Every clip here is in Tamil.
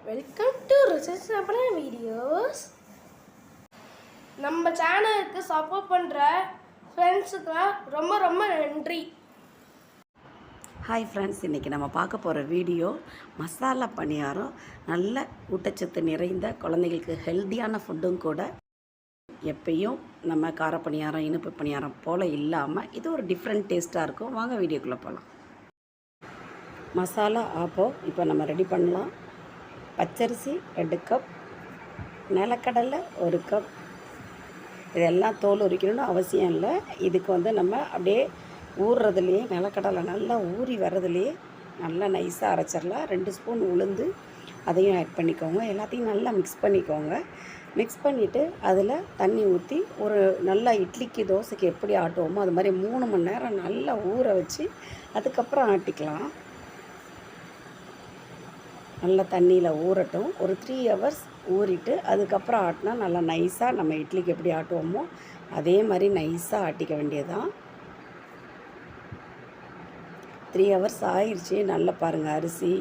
Welcome to research videos. நம்ம சேனலுக்கு சப்போர்ட் பண்ணுற ஃப்ரெண்ட்ஸுக்கு ரொம்ப ரொம்ப நன்றி. ஹாய் ஃப்ரெண்ட்ஸ், இன்றைக்கி நம்ம பார்க்க போகிற வீடியோ மசாலா பணியாரம். நல்ல ஊட்டச்சத்து நிறைந்த குழந்தைகளுக்கு ஹெல்த்தியான ஃபுட்டும் கூட. எப்பயும் நம்ம கார பணியாரம் இனிப்பு பணியாரம் போல் இல்லாமல் இது ஒரு டிஃப்ரெண்ட் டேஸ்ட்டாக இருக்கும். வாங்க வீடியோக்குள்ளே போகலாம். மசாலா ஆப்போ இப்போ நம்ம ரெடி பண்ணலாம். பச்சரிசி 2 கப், நிலக்கடலை 1 கப். இதெல்லாம் தோல் உரிக்கணும்னு அவசியம் இல்லை. இதுக்கு நம்ம அப்படியே ஊறுறதுலேயே நிலக்கடலை நல்லா ஊறி வர்றதுலேயே நல்லா நைஸாக அரைச்சிடலாம். 2 ஸ்பூன் உளுந்து அதையும் ஆட் பண்ணிக்கோங்க. எல்லாத்தையும் நல்லா மிக்ஸ் பண்ணிக்கோங்க. மிக்ஸ் பண்ணிவிட்டு அதில் தண்ணி ஊற்றி ஒரு நல்லா இட்லிக்கு தோசைக்கு எப்படி ஆட்டுவோமோ அது மாதிரி 3 மணி நேரம் நல்லா ஊற வச்சு அதுக்கப்புறம் ஆட்டிக்கலாம். நல்லா தண்ணியில் ஊறட்டும். ஒரு 3 ஹவர்ஸ் ஊறிட்டு அதுக்கப்புறம் ஆட்டினா நல்லா நைஸாக நம்ம இட்லிக்கு எப்படி ஆட்டுவோமோ அதே மாதிரி நைஸாக ஆட்டிக்க வேண்டியதுதான். 3 ஹவர்ஸ் ஆயிடுச்சு. நல்லா பாருங்கள், அரிசி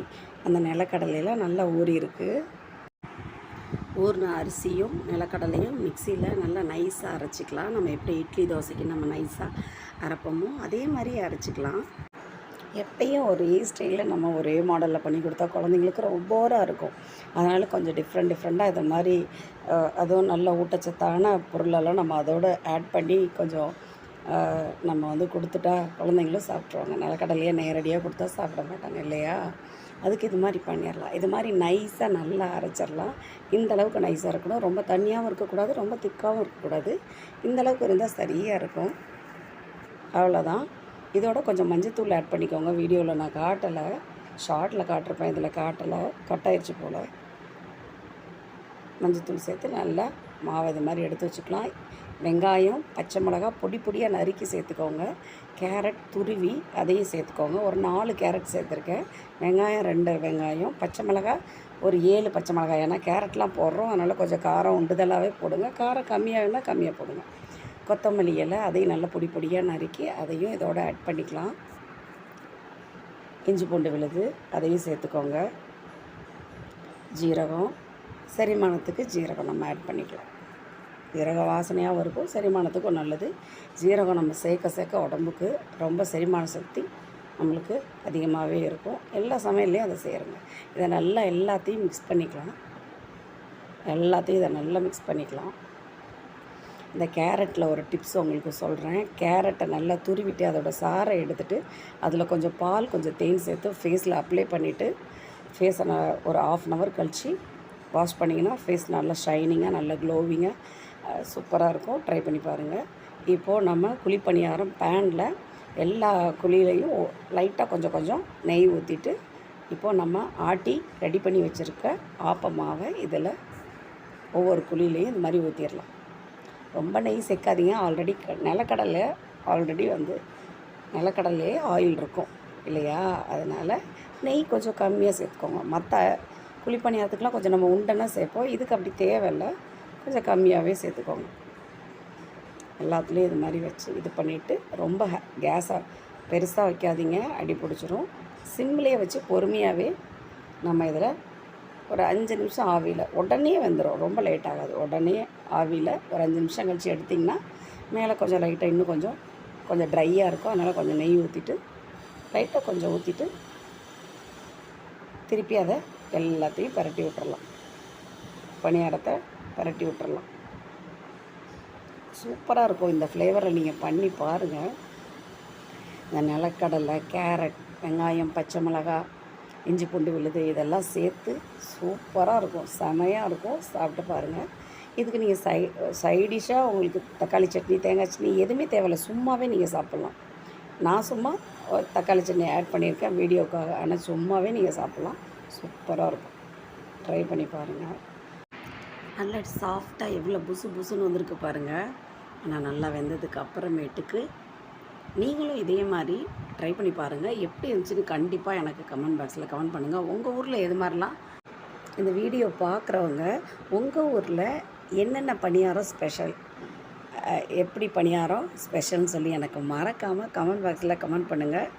அந்த நிலக்கடலையெல்லாம் நல்லா ஊறி இருக்குது. ஊறின அரிசியும் நிலக்கடலையும் மிக்சியில் நல்லா நைஸாக அரைச்சிக்கலாம். நம்ம எப்படி இட்லி தோசைக்கு நம்ம நைஸாக அரைப்போமோ அதே மாதிரி அரைச்சிக்கலாம். எப்பயும் ஒரே ஸ்டைலில் நம்ம ஒரே மாடலில் பண்ணி கொடுத்தா குழந்தைங்களுக்கு ரொம்ப போராக இருக்கும். அதனால் கொஞ்சம் டிஃப்ரெண்ட்டாக இது மாதிரி அதுவும் நல்ல ஊட்டச்சத்தான பொருளெல்லாம் நம்ம அதோடு ஆட் பண்ணி கொஞ்சம் நம்ம கொடுத்துட்டா குழந்தைங்களும் சாப்பிட்ருவாங்க. நிலக்கடலையே நேரடியாக கொடுத்தா சாப்பிட மாட்டாங்க இல்லையா? அதுக்கு இது மாதிரி பண்ணிடலாம். இது மாதிரி நைஸாக நல்லா அரைச்சிடலாம். இந்தளவுக்கு நைஸாக இருக்கணும். ரொம்ப தண்ணியாகவும் இருக்கக்கூடாது, ரொம்ப திக்காகவும் இருக்கக்கூடாது. இந்தளவுக்கு இருந்தால் சரியாக இருக்கும். அவ்வளோதான். இதோட கொஞ்சம் மஞ்சத்தூள் ஆட் பண்ணிக்கோங்க. வீடியோவில் நான் காட்டலை, ஷார்ட்டில் காட்டிருப்பேன், இதில் காட்டலை, கட்டாயிடுச்சு போல். மஞ்சத்தூள் சேர்த்து நல்லா மாவு இது மாதிரி எடுத்து வச்சுக்கலாம். வெங்காயம், பச்சை மிளகா பொடியாக நறுக்கி சேர்த்துக்கோங்க. கேரட் துருவி அதையும் சேர்த்துக்கோங்க. ஒரு 4 கேரட் சேர்த்துருக்கேன். வெங்காயம் 2 வெங்காயம், பச்சை மிளகா ஒரு 7 பச்சை மிளகாய். ஏன்னா கேரட்லாம் போடுறோம், அதனால் கொஞ்சம் காரம் உண்டுதலாகவே போடுங்க. காரம் கம்மியாக வேணால் கம்மியாக போடுங்க. கொத்தமல்லி இலை அதையும் நல்லா பொடியாக நறுக்கி அதையும் இதோடு ஆட் பண்ணிக்கலாம். இஞ்சி பூண்டு விழுது அதையும் சேர்த்துக்கோங்க. ஜீரகம், செரிமானத்துக்கு ஜீரகம் நம்ம ஆட் பண்ணிக்கலாம். ஜீரகம் வாசனையாகவும் இருக்கும், செரிமானத்துக்கும் நல்லது. ஜீரகம் நம்ம சேர்க்க உடம்புக்கு ரொம்ப செரிமான சக்தி நம்மளுக்கு அதிகமாகவே இருக்கும். எல்லா சமையல்லையும் அதை செய்கிறோங்க. இதை நல்லா எல்லாத்தையும் மிக்ஸ் பண்ணிக்கலாம். இதை நல்லா மிக்ஸ் பண்ணிக்கலாம். இந்த கேரட்டில் ஒரு டிப்ஸ் உங்களுக்கு சொல்கிறேன். கேரட்டை நல்லா துருவிட்டு அதோட சாறை எடுத்துகிட்டு அதில் கொஞ்சம் பால் கொஞ்சம் தேன் சேர்த்து ஃபேஸில் அப்ளை பண்ணிவிட்டு ஃபேஸை ஒரு 1/2 hour கழித்து வாஷ் பண்ணிங்கன்னா ஃபேஸ் நல்லா ஷைனிங்காக நல்லா க்ளோவிங்காக சூப்பராக இருக்கும். ட்ரை பண்ணி பாருங்கள். இப்போது நம்ம குழிப்பணியாரம் பேனில் எல்லா குழியிலையும் லைட்டாக கொஞ்சம் நெய் ஊற்றிட்டு இப்போது நம்ம ஆட்டி ரெடி பண்ணி வச்சுருக்க ஆப்ப மாவை இதில் ஒவ்வொரு குழியிலையும் இது மாதிரி ஊற்றிடலாம். ரொம்ப நெய் சேர்க்காதீங்க. நிலக்கடலையே ஆயில் இருக்கும் இல்லையா? அதனால் நெய் கொஞ்சம் கம்மியாக சேர்த்துக்கோங்க. மற்ற குழிப்பணியாரத்துக்கெலாம் கொஞ்சம் நம்ம உண்டனா சேர்ப்போம். இதுக்கு அப்படி தேவையில்லை, கொஞ்சம் கம்மியாகவே சேர்த்துக்கோங்க. எல்லாத்துலேயும் இது மாதிரி வச்சு இது பண்ணிவிட்டு ரொம்ப கேஸை பெருசாக வைக்காதீங்க, அடி பிடிச்சிரும். சிம்லேயே வச்சு பொறுமையாகவே நம்ம இதில் ஒரு 5 நிமிஷம் ஆவியில் உடனே வெந்துடும். ரொம்ப லேட் ஆகாது. உடனே ஆவியில் ஒரு 5 நிமிஷம் கழித்து எடுத்திங்கன்னா மேலே கொஞ்சம் லைட்டாக இன்னும் கொஞ்சம் ட்ரையாக இருக்கும். அதனால் கொஞ்சம் நெய் ஊற்றிட்டு லைட்டாக கொஞ்சம் ஊற்றிட்டு திருப்பி அதை எல்லாத்தையும் பரட்டி விட்டுறலாம். பணியாரத்தை பரட்டி விட்டுறலாம். சூப்பராக இருக்கும். இந்த ஃப்ளேவரை நீங்கள் பண்ணி பாருங்கள். இந்த நிலக்கடலை, கேரட், வெங்காயம், பச்சை மிளகாய், இஞ்சி பூண்டு விழுது இதெல்லாம் சேர்த்து சூப்பராக இருக்கும், செமையாக இருக்கும். சாப்பிட்டு பாருங்கள். இதுக்கு நீங்கள் சைடிஷ்ஷாக உங்களுக்கு தக்காளி சட்னி, தேங்காய் சட்னி எதுவுமே தேவையில்லை, சும்மாவே நீங்கள் சாப்பிட்லாம். நான் சும்மா தக்காளி சட்னி ஆட் பண்ணியிருக்கேன் வீடியோக்காக. ஆனால் சும்மாவே நீங்கள் சாப்பிட்லாம், சூப்பராக இருக்கும். ட்ரை பண்ணி பாருங்கள். நல்லா சாஃப்டாக எவ்வளோ புசுன்னு வந்திருக்கு பாருங்கள். ஆனால் நல்லா வெந்ததுக்கு அப்புறமேட்டுக்கு நீங்களும் இதே மாதிரி ட்ரை பண்ணி பாருங்கள். எப்படி இருந்துச்சுன்னு கண்டிப்பாக எனக்கு கமெண்ட் பாக்ஸில் கமெண்ட் பண்ணுங்கள். உங்கள் ஊரில் எது மாதிரிலாம் இந்த வீடியோ பார்க்குறவங்க உங்கள் ஊரில் என்னென்ன பணியாரம் ஸ்பெஷல், எப்படி பணியாரம் ஸ்பெஷல்னு சொல்லி எனக்கு மறக்காமல் கமெண்ட் பாக்ஸில் கமெண்ட் பண்ணுங்கள்.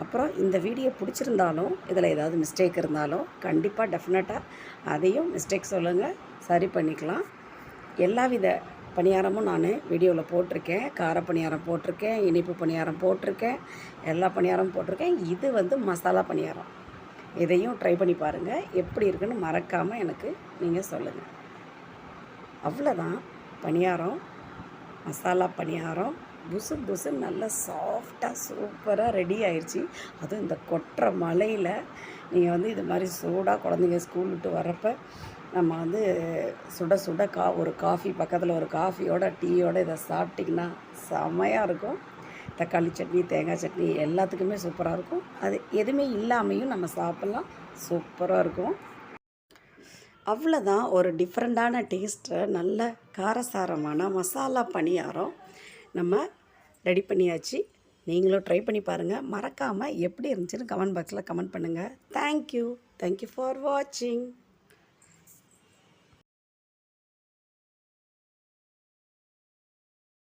அப்புறம் இந்த வீடியோ பிடிச்சிருந்தாலும் இதில் ஏதாவது மிஸ்டேக் இருந்தாலும் கண்டிப்பாக டெஃபினட்டாக அதையும் மிஸ்டேக் சொல்லுங்கள், சரி பண்ணிக்கலாம். எல்லா வித பணியாரமும் நான் வீடியோவில் போட்டிருக்கேன். கார பணியாரம் போட்டிருக்கேன், இனிப்பு பணியாரம் போட்டிருக்கேன், எல்லா பணியாரமும் போட்டிருக்கேன். இது வந்து மசாலா பணியாரம். இதையும் ட்ரை பண்ணி பாருங்கள், எப்படி இருக்குன்னு மறக்காமல் எனக்கு நீங்கள் சொல்லுங்கள். அவ்வளோதான், பணியாரம், மசாலா பணியாரம் புசு புசுன்னு நல்லா சாஃப்டாக சூப்பராக ரெடி ஆயிடுச்சு. அதுவும் இந்த கொட்டுற மழையில் நீங்கள் வந்து இது மாதிரி சூடாக குழந்தைங்க ஸ்கூல் விட்டு வர்றப்போ நம்ம வந்து சுட சுட ஒரு காஃபி பக்கத்தில் ஒரு காஃபியோட டீயோடு இதை சாப்பிட்டிங்கன்னா செமையாக இருக்கும். தக்காளி சட்னி, தேங்காய் சட்னி எல்லாத்துக்குமே சூப்பராக இருக்கும். அது எதுவுமே இல்லாமையும் நம்ம சாப்பிட்லாம், சூப்பராக இருக்கும். அவ்வளோதான், ஒரு டிஃப்ரெண்ட்டான டேஸ்ட்டு நல்ல காரசாரமான மசாலா பணியாரம் நம்ம ரெடி பண்ணியாச்சு. நீங்களும் ட்ரை பண்ணி பாருங்கள். மறக்காமல் எப்படி இருந்துச்சுன்னு கமெண்ட் பாக்ஸில் கமெண்ட் பண்ணுங்கள். தேங்க்யூ ஃபார் வாட்சிங்.